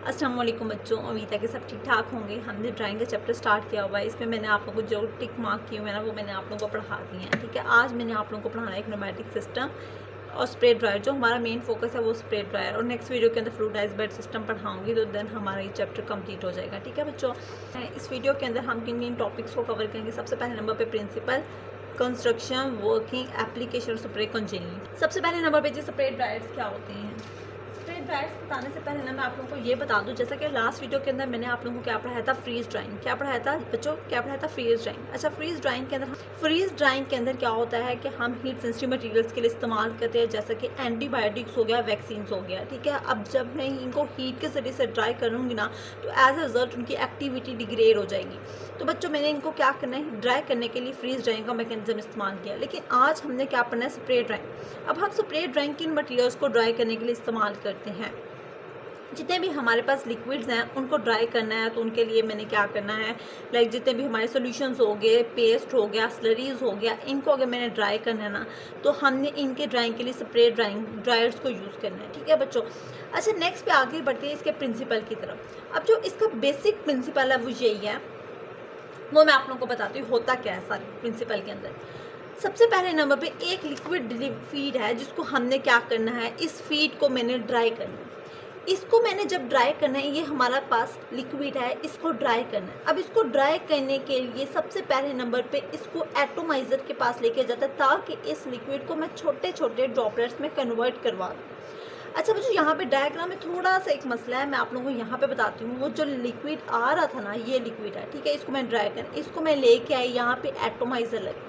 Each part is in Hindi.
अस्सलाम वालेकुम बच्चों, उम्मीद है कि सब ठीक ठाक होंगे। हमने ड्राइंग का चैप्टर स्टार्ट किया हुआ है। इसमें मैंने आप लोगों को जो टिक मार्क किए हुए हैं ना वो मैंने आप लोगों को पढ़ा दिए हैं। ठीक है, आज मैंने आप लोगों को पढ़ाना है इकोनोमेट्रिक सिस्टम और स्प्रे ड्रायर। जो हमारा मेन फोकस है वो स्प्रे ड्रायर, और नेक्स्ट वीडियो के अंदर फ्लूइडाइज्ड बेड सिस्टम पढ़ाऊंगी, तो देन हमारा ये चैप्टर कंप्लीट हो जाएगा। ठीक है बच्चों, इस वीडियो के अंदर हम किन किन टॉपिक्स को कवर करेंगे। सबसे पहले नंबर पे प्रिंसिपल, कंस्ट्रक्शन, वर्किंग, एप्लीकेशन और स्प्रे कंजीनिंग। सबसे पहले नंबर पे जी स्प्रे ड्रायर्स क्या होते हैं। स्प्रे ड्रायर्स बताने से पहले ना मैं आप लोगों को ये बता दूं, जैसा कि लास्ट वीडियो के अंदर मैंने आप लोगों को क्या पढ़ाया था, फ्रीज ड्राइंग। क्या पढ़ाया था बच्चों, क्या पढ़ाया था, फ्रीज ड्राइंग। अच्छा, फ्रीज ड्राइंग के अंदर क्या होता है कि हम हीट सेंसिटिव मटेरियल्स के लिए इस्तेमाल करते हैं, जैसे कि एंटीबायोटिक्स हो गया, वैक्सीन हो गया। ठीक है, अब जब मैं इनको हीट के जरिए से ड्राई करूँगी ना तो एज अ रिजल्ट उनकी एक्टिविटी डिग्रेड हो जाएगी। तो बच्चों मैंने इनको क्या करना है, ड्राई करने के लिए फ्रीज ड्राइंग का मैकेनिज्म इस्तेमाल किया। लेकिन आज हमने क्या पढ़ना है, स्प्रे ड्राइंग। अब हम स्प्रे ड्राइंग किन मटेरियल्स को ड्राई करने के लिए इस्तेमाल करते हैं। जितने भी हमारे पास लिक्विड्स हैं उनको ड्राई करना है, तो उनके लिए मैंने क्या करना है, लाइक जितने भी हमारे सॉल्यूशंस हो गए, पेस्ट हो गया, स्लरीज हो गया, इनको अगर मैंने ड्राई करना है ना तो हमने इनके ड्राइंग के लिए स्प्रे ड्रायर्स को यूज़ करना है। ठीक है बच्चों। अच्छा, नेक्स्ट पे आगे बढ़ते हैं इसके प्रिंसिपल की तरफ। अब जो इसका बेसिक प्रिंसिपल है वो यही है, वो मैं आप लोगों को बताती हूँ होता क्या है सारे प्रिंसिपल के अंदर। सबसे पहले नंबर पे एक लिक्विड फीड है जिसको हमने क्या करना है, इस फीड को मैंने ड्राई करना है। इसको मैंने जब ड्राई करना है, ये हमारा पास लिक्विड है, इसको ड्राई करना है। अब इसको ड्राई करने के लिए सबसे पहले नंबर पे इसको एटोमाइज़र के पास लेके जाता है, ताकि इस लिक्विड को मैं छोटे छोटे ड्रॉपलेट्स में कन्वर्ट करवा दूँ। अच्छा बच्चों, यहाँ पे डायग्राम में थोड़ा सा एक मसला है, मैं आप लोगों को यहाँ पे बताती हूँ। वो जो लिक्विड आ रहा था ना, ये लिक्विड है, ठीक है, इसको मैं ड्राई कर, इसको मैं लेके आई, यहाँ पे एटोमाइज़र लगे।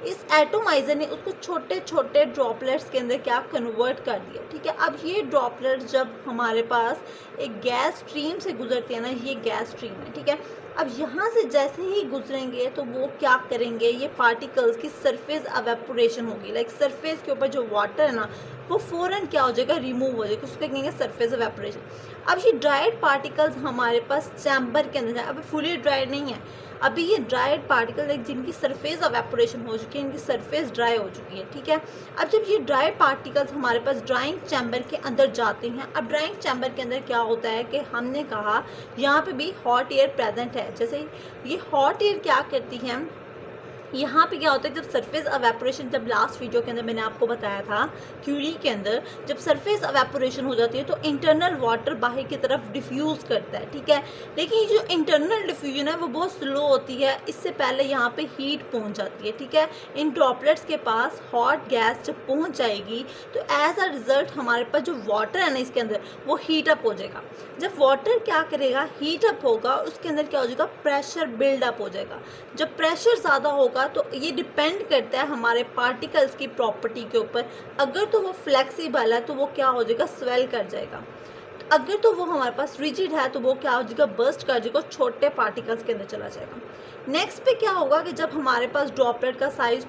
इस एटोमाइज़र ने उसको छोटे छोटे ड्रॉपलेट्स के अंदर क्या कन्वर्ट कर दिया। ठीक है, अब ये ड्रॉपलेट्स जब हमारे पास एक गैस स्ट्रीम से गुजरते हैं ना, ये गैस स्ट्रीम है, ठीक है, अब यहाँ से जैसे ही गुजरेंगे तो वो क्या करेंगे, ये पार्टिकल्स की सरफेस एवेपोरेशन होगी। लाइक सरफेस के ऊपर जो वाटर है ना वो फ़ौरन क्या हो जाएगा, रिमूव हो जाएगा, उसको कहेंगे सरफेस एवेपोरेशन। अब ये ड्राइड पार्टिकल्स हमारे पास चैम्बर के अंदर है, अभी फुली ड्राइड नहीं है, अभी ये ड्राइड पार्टिकल एक जिनकी सरफेस एवेपोरेशन हो चुकी है, इनकी सरफेस ड्राई हो चुकी है। ठीक है, अब जब ये ड्राई पार्टिकल्स हमारे पास ड्राइंग चैम्बर के अंदर जाते हैं, अब ड्राइंग चैम्बर के अंदर क्या होता है कि हमने कहा यहाँ पे भी हॉट एयर प्रेजेंट है। जैसे ये हॉट एयर क्या करती है, यहाँ पे क्या होता है, जब सरफेस एवेपोरेशन, जब लास्ट वीडियो के अंदर मैंने आपको बताया था क्यूरी के अंदर, जब सरफेस एवेपोरेशन हो जाती है तो इंटरनल वाटर बाहर की तरफ डिफ्यूज़ करता है। ठीक है, लेकिन ये जो इंटरनल डिफ्यूजन है वो बहुत स्लो होती है, इससे पहले यहाँ पे हीट पहुँच जाती है। ठीक है, इन ड्रॉपलेट्स के पास हॉट गैस जब पहुँच जाएगी तो एज अ रिज़ल्ट हमारे पास जो वाटर है ना इसके अंदर वो हीट अप हो जाएगा। जब वाटर क्या करेगा, हीट अप होगा, उसके अंदर क्या हो जाएगा, प्रेशर बिल्डअप हो जाएगा। जब प्रेशर ज़्यादा होगा तो ये डिपेंड करता है हमारे पार्टिकल्स की प्रॉपर्टी के ऊपर। अगर तो वो फ्लेक्सिबल है तो वो क्या हो जाएगा, स्वेल कर जाएगा। अगर तो वो हमारे पास रिजिड है तो वो क्या हो जाएगा, बर्स्ट कर जाएगा, छोटे पार्टिकल्स के अंदर चला जाएगा। नेक्स्ट पे क्या होगा कि जब हमारे पास ड्रॉपलेट का साइज,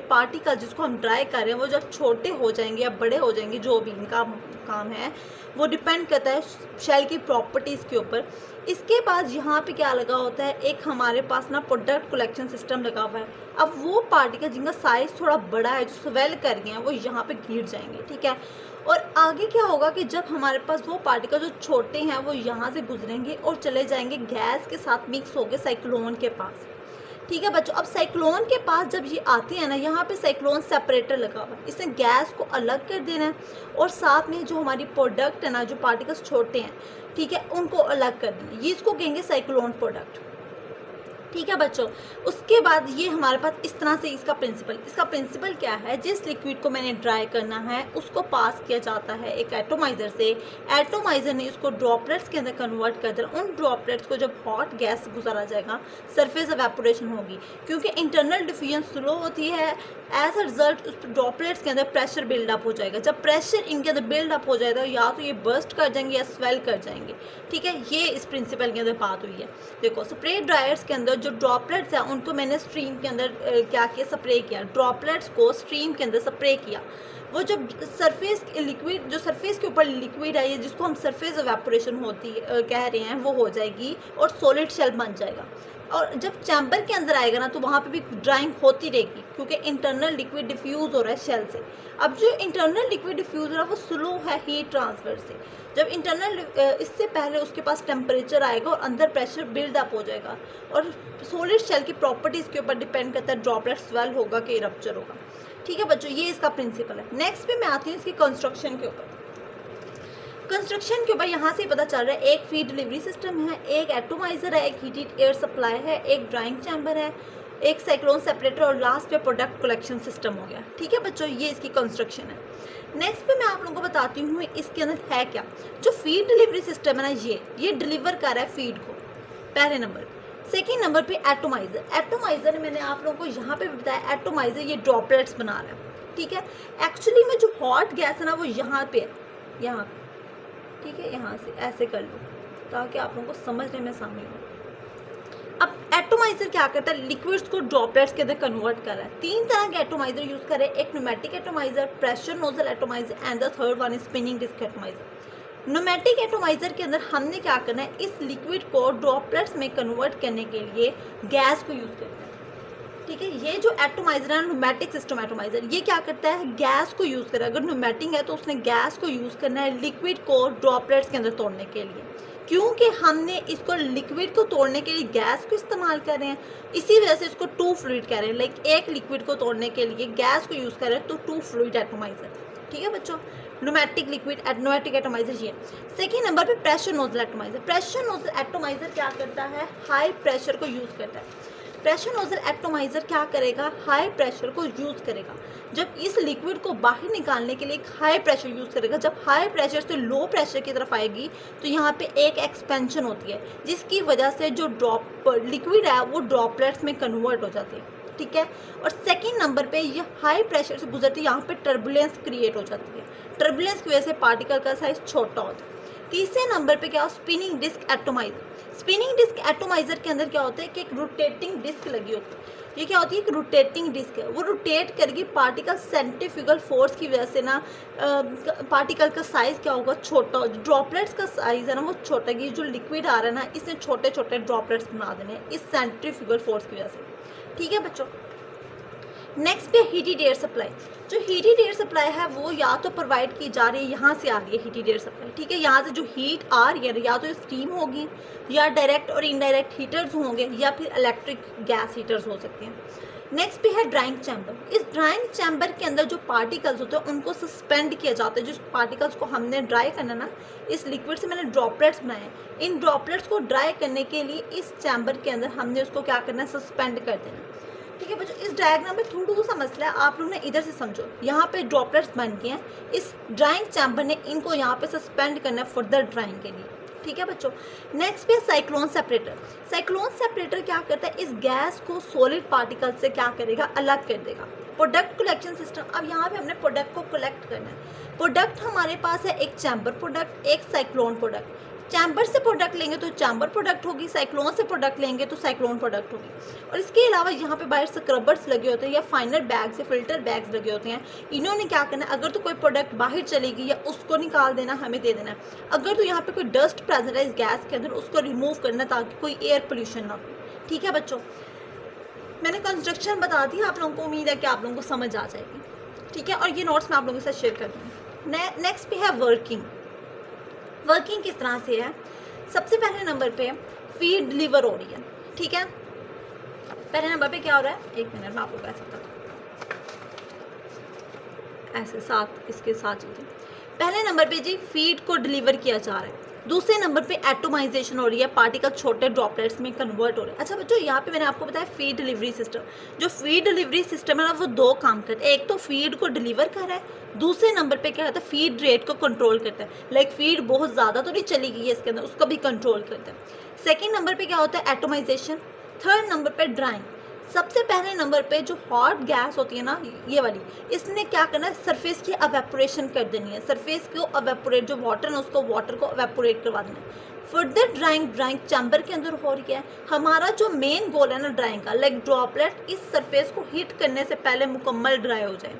पार्टिकल जिसको हम ड्राई कर रहे हैं वो जब छोटे हो जाएंगे या बड़े हो जाएंगे, जो भी इनका काम है वो डिपेंड करता है शेल की प्रॉपर्टीज़ के ऊपर। इसके बाद यहाँ पे क्या लगा होता है, एक हमारे पास ना प्रोडक्ट कलेक्शन सिस्टम लगा हुआ है। अब वो पार्टिकल जिनका साइज़ थोड़ा बड़ा है, जो स्वेल कर गए हैं, वो यहाँ पे गिर जाएंगे। ठीक है, और आगे क्या होगा कि जब हमारे पास वो पार्टिकल जो छोटे हैं वो यहाँ से गुजरेंगे और चले जाएंगे गैस के साथ मिक्स होकर साइक्लोन के पास। ठीक है बच्चों, अब साइक्लोन के पास जब ये आते हैं ना, यहाँ पे साइक्लोन सेपरेटर लगा हुआ है, इसने गैस को अलग कर देना है और साथ में जो हमारी प्रोडक्ट है ना, जो पार्टिकल्स छोटे हैं, ठीक है, उनको अलग कर देना, ये इसको कहेंगे साइक्लोन प्रोडक्ट। ठीक है बच्चों, उसके बाद ये हमारे पास इस तरह से इसका प्रिंसिपल क्या है, जिस लिक्विड को मैंने ड्राई करना है उसको पास किया जाता है एक एटोमाइज़र से। एटोमाइज़र ने इसको ड्रॉपलेट्स के अंदर कन्वर्ट कर देना। उन ड्रॉपलेट्स को जब हॉट गैस से गुजारा जाएगा, सरफेस एवेपोरेशन होगी, क्योंकि इंटरनल डिफ्यूजन स्लो होती है, एज अ रिजल्ट उस ड्रॉपलेट्स के अंदर प्रेशर बिल्डअप हो जाएगा। जब प्रेशर इनके अंदर बिल्डअप हो जाएगा, या तो ये बर्स्ट कर जाएंगे या स्वेल कर जाएंगे। ठीक है, ये इस प्रिंसिपल के अंदर बात हुई है। देखो, स्प्रे ड्रायर्स के अंदर जो ड्रॉपलेट्स हैं उनको मैंने स्ट्रीम के अंदर क्या किया, स्प्रे किया, ड्रॉपलेट्स को स्ट्रीम के अंदर स्प्रे किया। वो जब सरफेस लिक्विड, जो सरफेस के ऊपर लिक्विड है, ये जिसको हम सरफेस एवेपोरेशन होती कह रहे हैं, वो हो जाएगी और सॉलिड शेल बन जाएगा। और जब चैम्बर के अंदर आएगा ना तो वहाँ पे भी ड्राइंग होती रहेगी, क्योंकि इंटरनल लिक्विड डिफ्यूज़ हो रहा है शेल से। अब जो इंटरनल लिक्विड डिफ्यूज़ हो रहा है वो स्लो है हीट ट्रांसफ़र से। जब इंटरनल इससे पहले उसके पास टेम्परेचर आएगा और अंदर प्रेशर बिल्ड अप हो जाएगा, और सॉलिड शेल की प्रॉपर्टीज़ के ऊपर डिपेंड करता है ड्रॉपलेट स्वेल होगा कि रप्चर होगा। ठीक है बच्चों, ये इसका प्रिंसिपल है। नेक्स्ट पे मैं आती हूँ इसकी कंस्ट्रक्शन के ऊपर। कंस्ट्रक्शन के ऊपर यहाँ से पता चल रहा है एक फीड डिलीवरी सिस्टम है, एक एटोमाइजर है, एक हीटेड एयर सप्लाई है, एक ड्राइंग चैम्बर है, एक साइक्लोन सेपरेटर और लास्ट पे प्रोडक्ट कलेक्शन सिस्टम हो गया। ठीक है बच्चों, ये इसकी कंस्ट्रक्शन है। नेक्स्ट पे मैं आप लोगों को बताती हूँ इसके अंदर है क्या। जो फीड डिलीवरी सिस्टम है ना, ये डिलीवर कर रहा है फीड को, पहले नंबर। सेकेंड नंबर पे एटोमाइजर। एटोमाइजर मैंने आप लोगों को यहाँ पे बताया, एटोमाइजर ये ड्रॉपलेट्स बना रहा है। ठीक है, एक्चुअली में जो हॉट गैस है ना वो यहाँ पे है, यहाँ पे। ठीक है, यहाँ से ऐसे कर लो ताकि आप लोगों को समझने में आसानी हो। अब एटोमाइजर क्या करता है, लिक्विड्स को ड्रॉपलेट्स के अंदर कन्वर्ट कर रहा है। 3 तरह के एटोमाइजर यूज़ कर रहे हैं, एक pneumatic atomiser, pressure nozzle atomiser and the third one is spinning disc atomiser. Pneumatic atomiser के अंदर हमने क्या करना है, इस लिक्विड को ड्रॉपलेट्स में कन्वर्ट करने के लिए गैस को यूज़ करना है। ठीक है, ये जो एटोमाइजर है न्यूमेटिक सिस्टम एटोमाइजर, ये क्या करता है, गैस को यूज़ करें। अगर न्यूमेटिक है तो उसने गैस को यूज़ करना है लिक्विड को ड्रॉपलेट्स के अंदर तोड़ने के लिए, क्योंकि हमने इसको लिक्विड को तोड़ने के लिए गैस को इस्तेमाल कर रहे हैं, इसी वजह से इसको 2 फ्लूइड कह रहे हैं। लाइक एक लिक्विड को तोड़ने के लिए गैस को यूज़ कर रहे हैं तो 2 फ्लूइड एटोमाइजर। ठीक है बच्चों, न्यूमेटिक लिक्विड न्यूमेटिक एटोमाइजर ये। सेकेंड नंबर पे pressure nozzle atomiser. Pressure nozzle atomiser क्या करता है, हाई प्रेशर को यूज़ करता है। प्रेशर नोजल एटोमाइजर क्या करेगा, हाई प्रेशर को यूज़ करेगा। जब इस लिक्विड को बाहर निकालने के लिए एक हाई प्रेशर यूज़ करेगा, जब हाई प्रेशर से लो प्रेशर की तरफ आएगी तो यहाँ पे एक एक्सपेंशन होती है, जिसकी वजह से जो लिक्विड है वो ड्रॉपलेट्स में कन्वर्ट हो जाती है। ठीक है, और सेकेंड नंबर पे ये हाई प्रेशर से गुजरती है, यहाँ पे टर्बुलेंस क्रिएट हो जाती है। टर्बुलेंस की वजह से पार्टिकल का साइज छोटा होता है। तीसरे नंबर पे क्या, spinning disc atomiser. Spinning disc atomiser के अंदर क्या होता है कि एक रोटेटिंग डिस्क लगी होती है। ये क्या होती है, एक रोटेटिंग डिस्क है, वो रोटेट करके पार्टिकल सेंट्रीफ्यूगल फोर्स की वजह से ना पार्टिकल का साइज़ क्या होगा, छोटा हो। ड्रॉपलेट्स का साइज़ है ना वो छोटा, कि जो लिक्विड आ रहा है ना इसने छोटे छोटे ड्रॉपलेट्स बना देने हैं इस सेंट्रीफ्यूगल फोर्स की वजह से। ठीक है बच्चों, नेक्स्ट पे हीटेड एयर सप्लाई। जो हीटेड एयर सप्लाई है वो या तो प्रोवाइड की जा रही है, यहाँ से आ रही है हीटेड एयर सप्लाई। ठीक है, यहाँ से जो हीट आ रही है या तो स्टीम होगी, या डायरेक्ट और इनडायरेक्ट हीटर्स होंगे, या फिर इलेक्ट्रिक गैस हीटर्स हो सकते हैं। नेक्स्ट पे है ड्राइंग चैम्बर। इस ड्राइंग चैम्बर के अंदर जो पार्टिकल्स होते हैं उनको सस्पेंड किया जाता है। जिस पार्टिकल्स को हमने ड्राई करना ना, इस लिक्विड से मैंने ड्रॉपलेट्स बनाए हैं, इन ड्रॉपलेट्स को ड्राई करने के लिए इस चैम्बर के अंदर हमने उसको क्या करना है, सस्पेंड कर देना। ठीक है बच्चों, इस डायग्राम में थोड़ा सा मसला है, आप लोग ने इधर से समझो। यहाँ पे ड्रॉपलेट्स बन गए हैं, इस ड्राइंग चैम्बर ने इनको यहाँ पे सस्पेंड करना है फर्दर ड्राइंग के लिए। ठीक है बच्चों, नेक्स्ट पे साइक्लोन सेपरेटर। साइक्लोन सेपरेटर क्या करता है, इस गैस को सॉलिड पार्टिकल से क्या करेगा, अलग कर देगा। प्रोडक्ट कलेक्शन सिस्टम, अब यहाँ पे हमने प्रोडक्ट को कलेक्ट करना है। प्रोडक्ट हमारे पास है एक चैम्बर प्रोडक्ट, एक साइक्लोन प्रोडक्ट। चैम्बर से प्रोडक्ट लेंगे तो चैम्बर प्रोडक्ट होगी, साइक्लोन से प्रोडक्ट लेंगे तो साइक्लोन प्रोडक्ट होगी। और इसके अलावा यहाँ पे बाहर स्क्रबर्स लगे होते हैं या फाइनल बैग्स या फिल्टर बैग्स लगे होते हैं। इन्होंने क्या करना है, अगर तो कोई प्रोडक्ट बाहर चलेगी या उसको निकाल देना, हमें दे देना है। अगर तो यहाँ पे कोई डस्ट प्रेजेंट है इस गैस के अंदर, उसको रिमूव करना ताकि कोई एयर पोल्यूशन ना हो। ठीक है बच्चों, मैंने कंस्ट्रक्शन बता दी, आप लोगों को उम्मीद है कि आप लोगों को समझ आ जाएगी। ठीक है, और ये नोट्स मैं आप लोगों के साथ शेयर कर दूँगी। नेक्स्ट पे है वर्किंग। वर्किंग किस तरह से है, सबसे पहले नंबर पे फीड डिलीवर हो रही है। ठीक है, पहले नंबर पे क्या हो रहा है, एक मिनट में आपको कैसे बताऊँ, ऐसे साथ इसके साथ चीज़ें। पहले नंबर पे जी फीड को डिलीवर किया जा रहा है। दूसरे नंबर पे एटोमाइजेशन हो रही है, पार्टिकल छोटे ड्रॉपलेट्स में कन्वर्ट हो रहे हैं। अच्छा बच्चों, यहाँ पे मैंने आपको बताया फीड डिलीवरी सिस्टम। जो फीड डिलीवरी सिस्टम है ना वो 2 काम करता है, एक तो फीड को डिलीवर कर रहा है, दूसरे नंबर पे क्या होता है, फीड रेट को कंट्रोल करता है। लाइक फीड बहुत ज़्यादा तो नहीं चली गई है इसके अंदर, उसको भी कंट्रोल करता है। सेकेंड नंबर पे क्या होता है, एटोमाइजेशन। थर्ड नंबर पे ड्राइंग। सबसे पहले नंबर पे जो हॉट गैस होती है ना ये वाली, इसने क्या करना है, सरफेस की अवेपोरेशन कर देनी है। सरफेस को अवेपोरेट, जो वाटर है उसको वाटर को अवेपोरेट करवा देना है। फर्दर ड्राइंग चैम्बर के अंदर हो रही है। हमारा जो मेन गोल है ना ड्राइंग का, लाइक ड्रॉपलेट इस सरफेस को हीट करने से पहले मुकम्मल ड्राई हो जाए।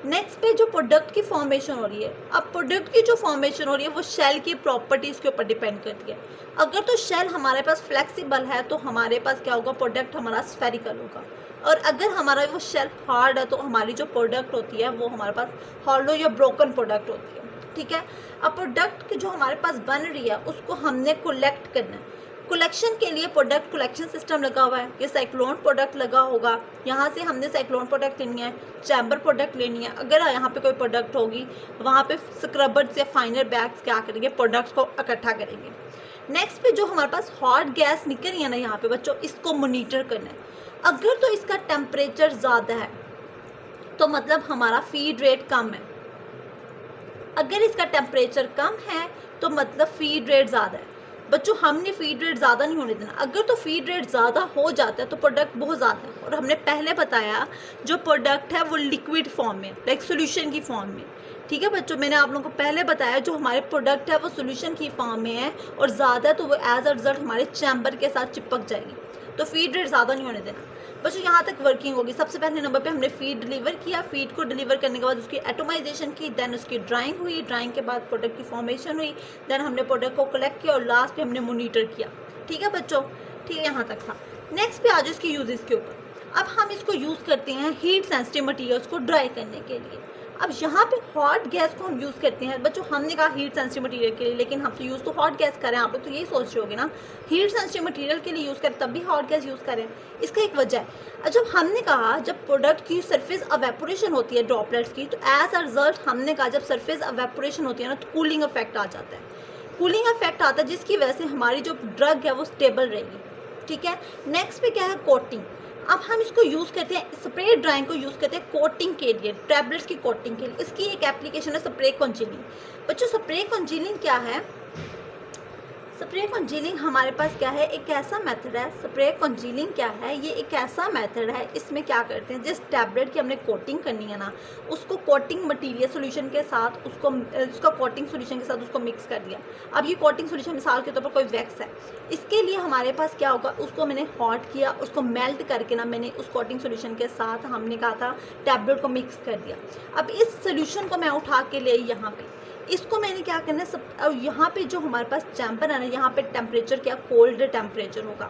नेक्स्ट पे जो प्रोडक्ट की फॉर्मेशन हो रही है, अब प्रोडक्ट की जो फॉर्मेशन हो रही है वो शेल की प्रॉपर्टीज़ के ऊपर डिपेंड करती है। अगर तो शेल हमारे पास फ्लेक्सिबल है तो हमारे पास क्या होगा, प्रोडक्ट हमारा स्फेरिकल होगा। और अगर हमारा वो शेल हार्ड है तो हमारी जो प्रोडक्ट होती है वो हमारे पास हॉलो या ब्रोकन प्रोडक्ट होती है। ठीक है, अब प्रोडक्ट की जो हमारे पास बन रही है उसको हमने कलेक्ट करना है। कलेक्शन के लिए प्रोडक्ट कलेक्शन सिस्टम लगा हुआ है, ये साइक्लोन प्रोडक्ट लगा होगा, यहाँ से हमने साइक्लोन प्रोडक्ट लेनी है, चैम्बर प्रोडक्ट लेनी है। अगर यहाँ पे कोई प्रोडक्ट होगी वहाँ पे स्क्रबर्स या फाइनर बैग्स क्या करेंगे, प्रोडक्ट्स को इकट्ठा करेंगे। नेक्स्ट पे जो हमारे पास हॉट गैस निकल रही है ना यहाँ पे बच्चों, इसको मोनीटर करना है। अगर तो इसका टेम्परेचर ज़्यादा है तो मतलब हमारा फीड रेट कम है, अगर इसका टेम्परेचर कम है तो मतलब फीड रेट ज़्यादा है। बच्चों हमने फीड रेट ज़्यादा नहीं होने देना, अगर तो फीड रेट ज़्यादा हो जाता है तो प्रोडक्ट बहुत ज़्यादा है। और हमने पहले बताया जो प्रोडक्ट है वो लिक्विड फॉर्म में, लाइक सोल्यूशन की फॉर्म में। ठीक है बच्चों, मैंने आप लोगों को पहले बताया जो हमारे प्रोडक्ट है वो सोल्यूशन की फॉर्म में है और ज़्यादा तो वो एज अ रिजल्ट हमारे चैम्बर के साथ चिपक जाएगी, तो फीड रेट ज़्यादा नहीं होने देना। बच्चों यहाँ तक वर्किंग होगी। सबसे पहले नंबर पे हमने फीड डिलीवर किया, फीड को डिलीवर करने के बाद उसकी एटोमाइजेशन की, देन उसकी ड्राइंग हुई, ड्राइंग के बाद प्रोडक्ट की फॉर्मेशन हुई, देन हमने प्रोडक्ट को कलेक्ट किया और लास्ट पे हमने मोनीटर किया। ठीक है बच्चों, ठीक है, यहाँ तक था। नेक्स्ट पे आ जाओ इसकी यूजेस के ऊपर। अब हम इसको यूज़ करते हैं हीट सेंसिटिव मटीरियल्स को ड्राई करने के लिए। अब यहाँ पे हॉट गैस को हम यूज़ करते हैं। बच्चों हमने कहा हीट सेंसिटिव मटीरियल के लिए, लेकिन हम तो यूज़ तो हॉट गैस करें। आप लोग तो यही सोच रहे होगे ना, हीट सेंसिटिव मटीरियल के लिए यूज़ करें तब भी हॉट गैस यूज़ करें। इसका एक वजह है, जब हमने कहा जब प्रोडक्ट की सरफेस अवेपोरेशन होती है ड्रॉपलेट्स की, तो एज अ रिजल्ट हमने कहा जब सरफेस अवेपोरेशन होती है ना तो कूलिंग इफेक्ट आ जाता है। कूलिंग इफेक्ट आता है जिसकी वजह से हमारी जो ड्रग है वो स्टेबल रहेगी। ठीक है, नेक्स्ट पे क्या है, कोटिंग। अब हम इसको यूज़ करते हैं, स्प्रे ड्राइंग को यूज़ करते हैं कोटिंग के लिए, टैबलेट्स की कोटिंग के लिए। इसकी एक एप्लीकेशन है स्प्रे कंजीलिंग। बच्चों स्प्रे कंजीलिंग क्या है, स्प्रे कंजीलिंग हमारे पास क्या है, एक ऐसा मेथड है। स्प्रे कंजीलिंग क्या है, ये एक ऐसा मेथड है, इसमें क्या करते हैं, जिस टैबलेट की हमने कोटिंग करनी है ना, उसको कोटिंग मटेरियल सोल्यूशन के साथ उसका कोटिंग सोल्यूशन के साथ उसको मिक्स कर दिया। अब ये कोटिंग सोल्यूशन मिसाल के तौर पर कोई वैक्स है, इसके लिए हमारे पास क्या होगा, उसको मैंने हॉट किया, उसको मेल्ट करके ना मैंने उस कोटिंग सोल्यूशन के साथ हमने कहा था टैबलेट को मिक्स कर दिया। अब इस सोल्यूशन को मैं उठा के ले यहाँ पे, इसको मैंने क्या करना है सब, अब यहाँ पे जो हमारे पास चैम्बर है ना, यहाँ पे टेम्परेचर क्या, कोल्ड टेम्परेचर होगा।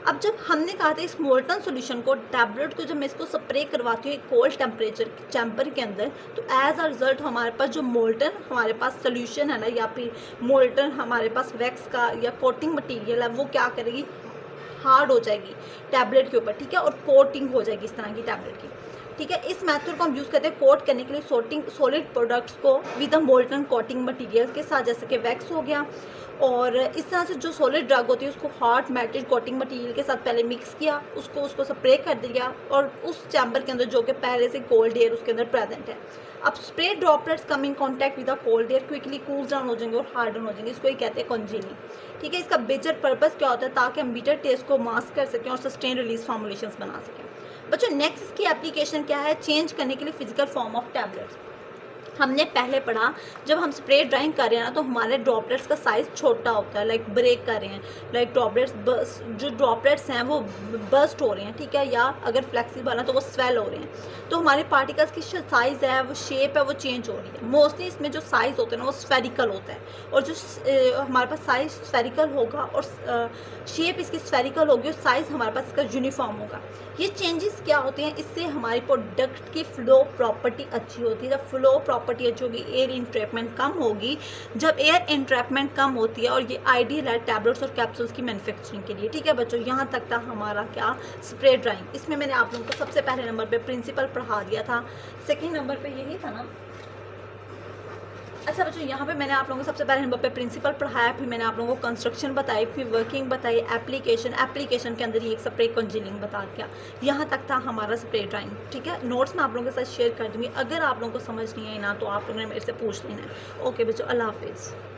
अब जब हमने कहा था इस मोल्टन सॉल्यूशन को, टैबलेट को जब मैं इसको स्प्रे करवाती हूँ एक कोल्ड टेम्परेचर चैम्बर के अंदर, तो एज अ रिजल्ट हमारे पास जो मोल्टन हमारे पास सोल्यूशन है ना, या फिर मोल्टन हमारे पास वैक्स का या कोटिंग मटीरियल है, वो क्या करेगी, हार्ड हो जाएगी टैबलेट के ऊपर। ठीक है, और कोटिंग हो जाएगी इस तरह की टैबलेट की। ठीक है, इस मेथड को हम यूज़ करते हैं कोट करने के लिए सॉलिड प्रोडक्ट्स को with the molten coating material के साथ, जैसे कि वैक्स हो गया। और इस तरह से जो सॉलिड ड्रग होती है उसको हॉट मेल्टेड कोटिंग मटेरियल के साथ पहले मिक्स किया, उसको स्प्रे कर दिया, और उस चैम्बर के अंदर जो कि पहले से कोल्ड एयर उसके अंदर प्रेजेंट है। अब spray droplets come in contact with the cold air quickly cool down हो जाएंगे और हार्डन हो जाएंगे, इसको ही कहते हैं कंजीलिंग। ठीक है, इसका मेजर पर्पस क्या होता है, ताकि हम बीटर टेस्ट को मास्क कर सकें और सस्टेन रिलीज फॉर्मुलेशंस बना सकें। बच्चों नेक्स्ट इसकी एप्लीकेशन क्या है, चेंज करने के लिए फिजिकल फॉर्म ऑफ टैबलेट्स। हमने पहले पढ़ा जब हम स्प्रे ड्राइंग कर रहे हैं ना तो हमारे ड्रॉपलेट्स का साइज़ छोटा होता है, लाइक ब्रेक कर रहे हैं, लाइक जो ड्रॉपलेट्स हैं वो बर्स्ट हो रहे हैं। ठीक है, या अगर फ्लेक्सिबल है तो वो स्वेल हो रहे हैं, तो हमारे पार्टिकल्स की साइज़ है, वो शेप है, वो चेंज हो रही है। मोस्टली इसमें जो साइज़ होता है ना वो स्फेरिकल होता है, और जो हमारे पास साइज़ स्फेरिकल होगा और शेप इसकी स्फेरिकल होगी और साइज़ हमारे पास इसका यूनिफॉर्म होगा। ये चेंजेस क्या होते हैं, इससे हमारी प्रोडक्ट की फ्लो प्रॉपर्टी अच्छी होती है। जब फ्लो प्रॉपर्टी अच्छी होगी, एयर इंट्रैपमेंट कम होगी। जब एयर इंट्रैपमेंट कम होती है, और ये आइडियल है टैबलेट्स और कैप्सूल्स की मैन्युफैक्चरिंग के लिए। ठीक है बच्चों, यहाँ तक था हमारा क्या, स्प्रे ड्राइंग। इसमें मैंने आप लोगों को सबसे पहले नंबर पे प्रिंसिपल पढ़ा दिया था, सेकेंड नंबर पे यही था ना। अच्छा बच्चों, यहाँ पे मैंने आप लोगों को सबसे पहले नंबर पे प्रिंसिपल पढ़ाया, फिर मैंने आप लोगों को कंस्ट्रक्शन बताई, फिर वर्किंग बताई, एप्लीकेशन के अंदर ये एक स्प्रे कंजीलिंग बता दिया। यहाँ तक था हमारा स्प्रे ड्राइंग। ठीक है, नोट्स मैं आप लोगों के साथ शेयर कर दूँगी, अगर आप लोगों को समझ नहीं आई ना तो आप लोगों ने मेरे से पूछ लेना है। ओके बच्चों, अल्लाह हाफिज़।